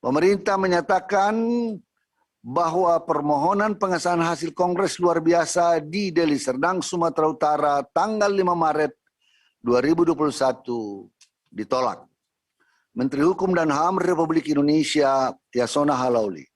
Pemerintah menyatakan bahwa permohonan pengesahan hasil Kongres luar biasa di Deli Serdang, Sumatera Utara tanggal 5 Maret 2021 ditolak. Menteri Hukum dan HAM Republik Indonesia Yasona Halauli.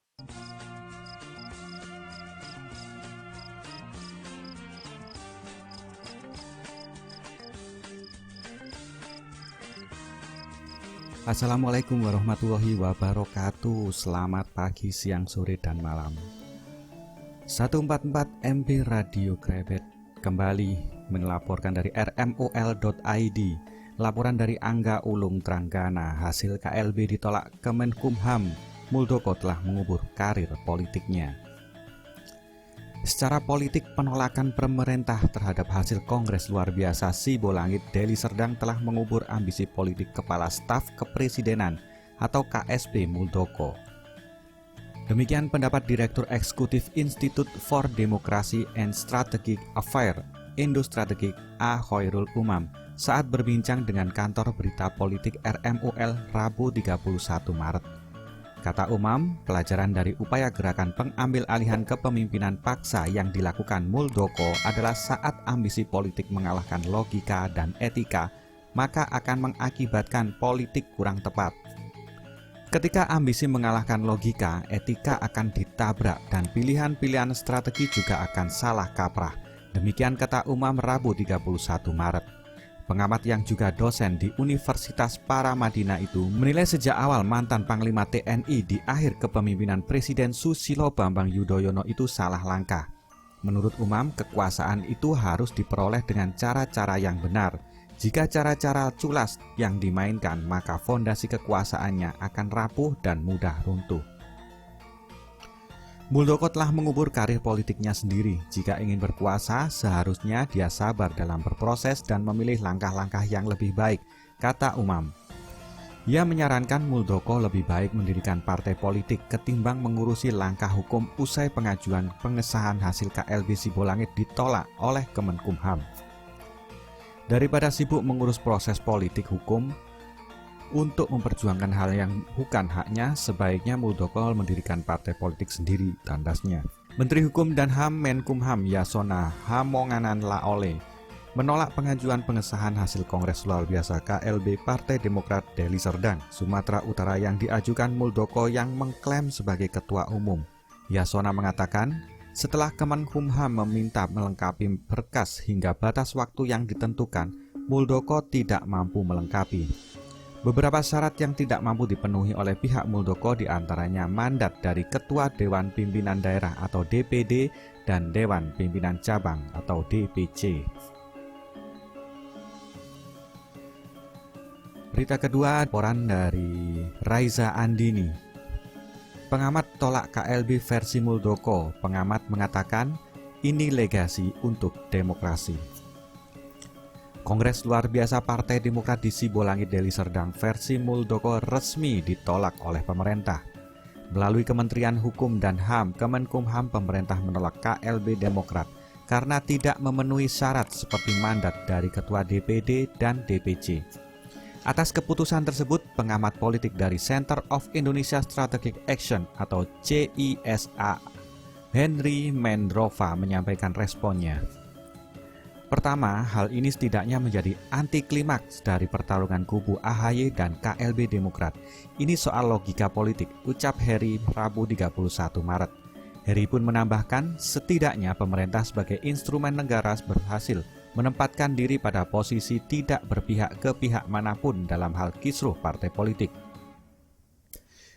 Assalamualaikum warahmatullahi wabarakatuh. Selamat pagi, siang, sore, dan malam. 144 MB Radio Krebet kembali melaporkan dari rmol.id. Laporan dari Angga Ulung Tranggana, hasil KLB ditolak Kemenkumham. Muldoko telah mengubur karir politiknya. Secara politik, penolakan pemerintah terhadap hasil Kongres luar biasa Sibolangit Deli Serdang telah mengubur ambisi politik Kepala Staf Kepresidenan atau KSP Muldoko. Demikian pendapat Direktur Eksekutif Institute for Democracy and Strategic Affairs Indo-Strategik A. Khairul Umam saat berbincang dengan kantor berita politik RMUL Rabu 31 Maret. Kata Umam, pelajaran dari upaya gerakan pengambil alihan kepemimpinan paksa yang dilakukan Muldoko adalah saat ambisi politik mengalahkan logika dan etika, maka akan mengakibatkan politik kurang tepat. Ketika ambisi mengalahkan logika, etika akan ditabrak dan pilihan-pilihan strategi juga akan salah kaprah. Demikian kata Umam Rabu 31 Maret. Pengamat yang juga dosen di Universitas Paramadina itu menilai sejak awal mantan Panglima TNI di akhir kepemimpinan Presiden Susilo Bambang Yudhoyono itu salah langkah. Menurut Umam, kekuasaan itu harus diperoleh dengan cara-cara yang benar. Jika cara-cara culas yang dimainkan, maka fondasi kekuasaannya akan rapuh dan mudah runtuh. Muldoko telah mengubur karir politiknya sendiri. Jika ingin berkuasa, seharusnya dia sabar dalam berproses dan memilih langkah-langkah yang lebih baik, kata Umam. Ia menyarankan Muldoko lebih baik mendirikan partai politik ketimbang mengurusi langkah hukum usai pengajuan pengesahan hasil KLB Sibolangit ditolak oleh Kemenkumham. Daripada sibuk mengurus proses politik hukum, untuk memperjuangkan hal yang bukan haknya, sebaiknya Muldoko mendirikan partai politik sendiri, tandasnya. Menteri Hukum dan HAM Menkumham Yasona Hamonganan Laole menolak pengajuan pengesahan hasil Kongres luar biasa KLB Partai Demokrat Deli Serdang, Sumatera Utara yang diajukan Muldoko yang mengklaim sebagai ketua umum. Yasona mengatakan, setelah Kemenkumham meminta melengkapi berkas hingga batas waktu yang ditentukan, Muldoko tidak mampu melengkapi. Beberapa syarat yang tidak mampu dipenuhi oleh pihak Muldoko diantaranya mandat dari Ketua Dewan Pimpinan Daerah atau DPD dan Dewan Pimpinan Cabang atau DPC. Berita kedua, laporan dari Raiza Andini. Pengamat tolak KLB versi Muldoko. Pengamat mengatakan ini legasi untuk demokrasi. Kongres luar biasa Partai Demokrat di Sibolangit Deli Serdang versi Muldoko resmi ditolak oleh pemerintah. Melalui Kementerian Hukum dan HAM, Kemenkumham, pemerintah menolak KLB Demokrat karena tidak memenuhi syarat seperti mandat dari Ketua DPD dan DPC. Atas keputusan tersebut, pengamat politik dari Center of Indonesia Strategic Action atau CISA, Henry Mendrova menyampaikan responnya. Pertama, hal ini setidaknya menjadi anti klimaks dari pertarungan kubu AHY dan KLB Demokrat. Ini soal logika politik, ucap Heri Rabu 31 Maret. Heri pun menambahkan, setidaknya pemerintah sebagai instrumen negara berhasil menempatkan diri pada posisi tidak berpihak ke pihak manapun dalam hal kisruh partai politik.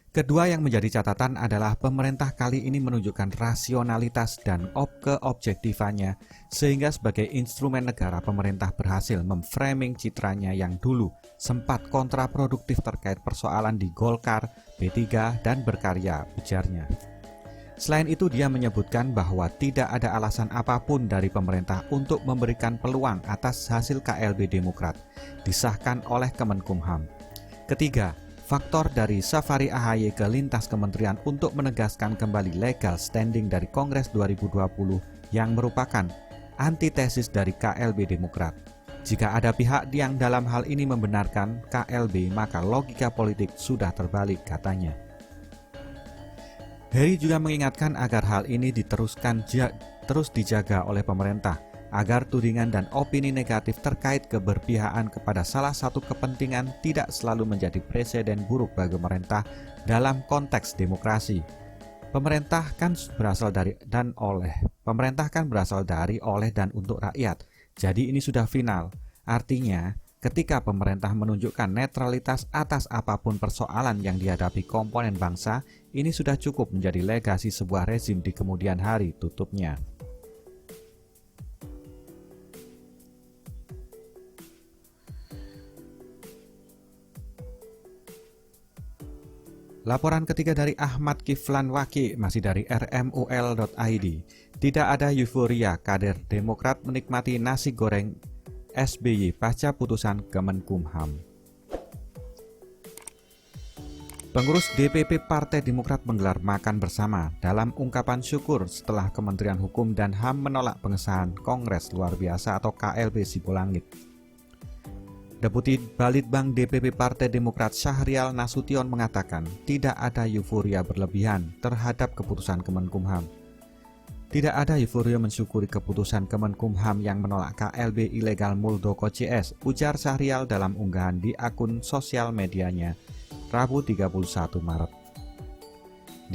Kedua yang menjadi catatan adalah pemerintah kali ini menunjukkan rasionalitas dan keobjektifannya, sehingga sebagai instrumen negara pemerintah berhasil memframing citranya yang dulu sempat kontraproduktif terkait persoalan di Golkar, P3, dan Berkarya, ujarnya. Selain itu, dia menyebutkan bahwa tidak ada alasan apapun dari pemerintah untuk memberikan peluang atas hasil KLB Demokrat, disahkan oleh Kemenkumham. Ketiga, faktor dari safari AHY ke lintas kementerian untuk menegaskan kembali legal standing dari Kongres 2020 yang merupakan antitesis dari KLB Demokrat. Jika ada pihak yang dalam hal ini membenarkan KLB, maka logika politik sudah terbalik, katanya. Heri juga mengingatkan agar hal ini terus dijaga oleh pemerintah, agar tudingan dan opini negatif terkait keberpihakan kepada salah satu kepentingan tidak selalu menjadi presiden buruk bagi pemerintah dalam konteks demokrasi. Pemerintah kan berasal dari oleh dan untuk rakyat. Jadi ini sudah final. Artinya, ketika pemerintah menunjukkan netralitas atas apapun persoalan yang dihadapi komponen bangsa, ini sudah cukup menjadi legasi sebuah rezim di kemudian hari, tutupnya. Laporan ketiga dari Ahmad Kiflan Waki, masih dari rmul.id. Tidak ada euforia kader Demokrat menikmati nasi goreng SBY pasca putusan Kemenkumham. Pengurus DPP Partai Demokrat menggelar makan bersama dalam ungkapan syukur setelah Kementerian Hukum dan HAM menolak pengesahan Kongres Luar Biasa atau KLB Sibolangit. Deputi Balitbang DPP Partai Demokrat Syahrial Nasution mengatakan tidak ada euforia berlebihan terhadap keputusan Kemenkumham. Tidak ada euforia mensyukuri keputusan Kemenkumham yang menolak KLB ilegal Muldoko CS, ujar Syahrial dalam unggahan di akun sosial medianya Rabu 31 Maret.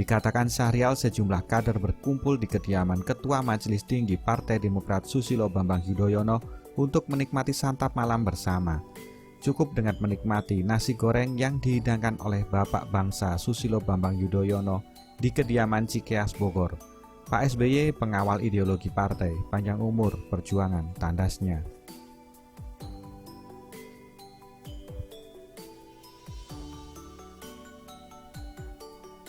Dikatakan Syahrial, sejumlah kader berkumpul di kediaman Ketua Majelis Tinggi Partai Demokrat Susilo Bambang Yudhoyono untuk menikmati santap malam bersama. Cukup dengan menikmati nasi goreng yang dihidangkan oleh Bapak Bangsa Susilo Bambang Yudhoyono di kediaman Cikeas Bogor. Pak SBY pengawal ideologi partai, panjang umur, perjuangan, tandasnya.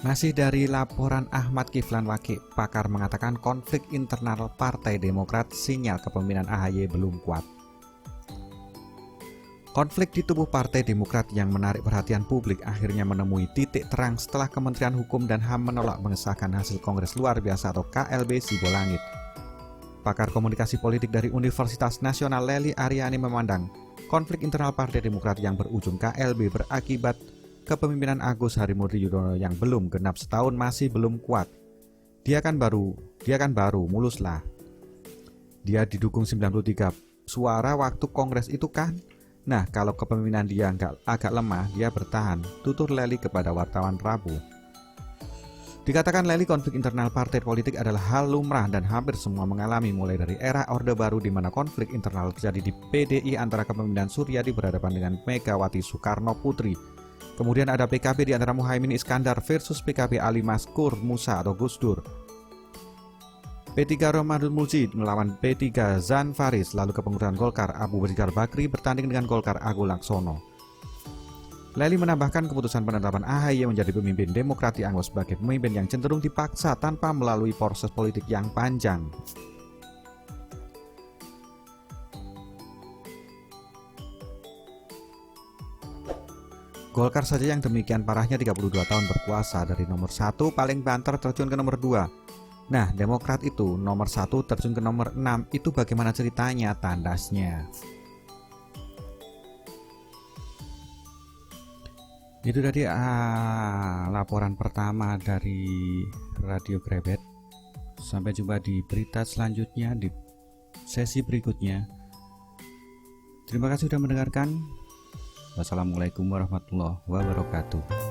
Masih dari laporan Ahmad Kiflan Waki, pakar mengatakan konflik internal Partai Demokrat sinyal kepemimpinan AHY belum kuat. Konflik di tubuh Partai Demokrat yang menarik perhatian publik akhirnya menemui titik terang setelah Kementerian Hukum dan HAM menolak mengesahkan hasil Kongres Luar Biasa atau KLB Sibolangit. Pakar komunikasi politik dari Universitas Nasional Lely Aryani memandang konflik internal Partai Demokrat yang berujung KLB berakibat kepemimpinan Agus Harimurti Yudhoyono yang belum genap setahun masih belum kuat. Dia kan baru, muluslah. Dia didukung 93 suara waktu Kongres itu kan. Nah, kalau kepemimpinan dia agak lemah, dia bertahan, tutur Lely kepada wartawan Rabu. Dikatakan Lely, konflik internal partai politik adalah hal lumrah dan hampir semua mengalami, mulai dari era Orde Baru di mana konflik internal terjadi di PDI antara kepemimpinan Suryadi berhadapan dengan Megawati Soekarno Putri. Kemudian ada PKB di antara Muhaimin Iskandar versus PKB Ali Maskur Musa atau Gus Dur. P3 Romadhun Mulji melawan P3 Zan Faris, lalu kepengurusan Golkar Abu Bakar Bakri bertanding dengan Golkar Agung Laksono. Lely menambahkan keputusan penetapan AHY menjadi pemimpin Demokrat dianggap sebagai pemimpin yang cenderung dipaksa tanpa melalui proses politik yang panjang. Golkar saja yang demikian parahnya 32 tahun berkuasa, dari nomor 1 paling banter terjun ke nomor 2. Nah, Demokrat itu nomor 1 terjun ke nomor 6, itu bagaimana ceritanya, tandasnya. Itu tadi laporan pertama dari Radio Krebet. Sampai jumpa di berita selanjutnya, di sesi berikutnya. Terima kasih sudah mendengarkan. Wassalamualaikum warahmatullahi wabarakatuh.